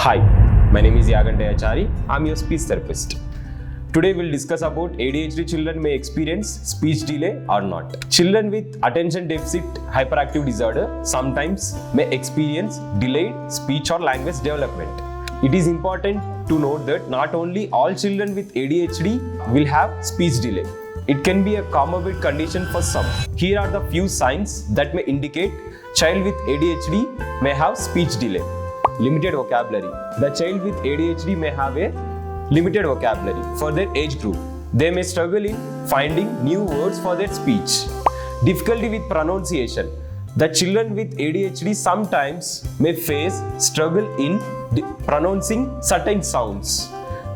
Hi, my name is Yagante Achari. I'm your speech therapist. Today we'll discuss about ADHD children may experience speech delay or not. Children with attention deficit hyperactive disorder sometimes may experience delayed speech or language development. It is important to note that not only all children with ADHD will have speech delay. It can be a comorbid condition for some. Here are the few signs that may indicate child with ADHD may have speech delay. Limited vocabulary. The child with ADHD may have a limited vocabulary for their age group. They may struggle in finding new words for their speech. Difficulty with pronunciation. The children with ADHD sometimes may face struggle in pronouncing certain sounds.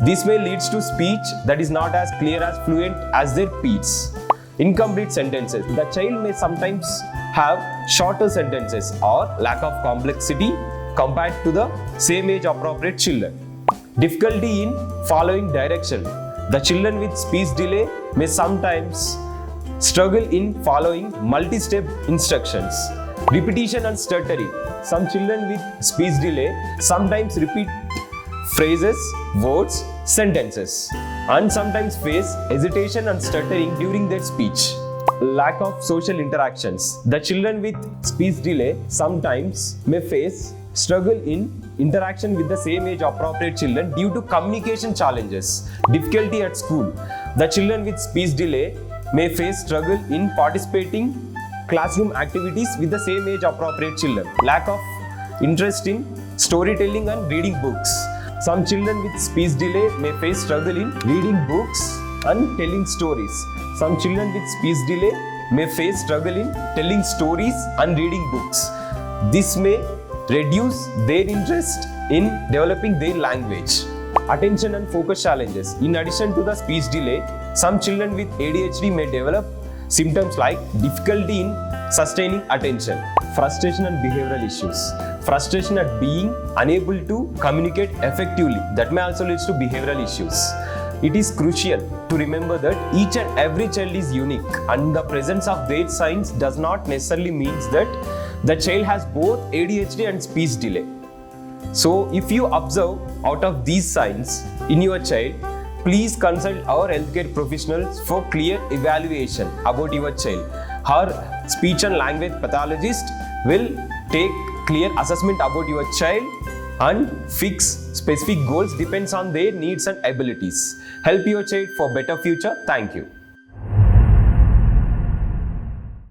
This may lead to speech that is not as clear as fluent as their peers. Incomplete sentences. The child may sometimes have shorter sentences or lack of complexity compared to the same age appropriate children. Difficulty in following direction. The children with speech delay may sometimes struggle in following multi-step instructions. Repetition and stuttering. Some children with speech delay sometimes repeat phrases, words, sentences, and sometimes face hesitation and stuttering during their speech. Lack of social interactions. The children with speech delay sometimes may face struggle in interaction with the same age appropriate children due to communication challenges. Difficulty at school. The children with speech delay may face struggle in participating classroom activities with the same age appropriate children. Lack of interest in storytelling and reading books. Some children with speech delay may face struggle in reading books and telling stories. Some children with speech delay may face struggle in telling stories and reading books. This may reduce their interest in developing their language. Attention and focus challenges. In addition to the speech delay, some children with ADHD may develop symptoms like difficulty in sustaining attention, frustration and behavioral issues, frustration at being unable to communicate effectively. That may also lead to behavioral issues. It is crucial to remember that each and every child is unique, and the presence of their signs does not necessarily mean that the child has both ADHD and speech delay. So if you observe out of these signs in your child, please consult our healthcare professionals for clear evaluation about your child. Our speech and language pathologist will take clear assessment about your child and fix specific goals depends on their needs and abilities. Help your child for better future. Thank you.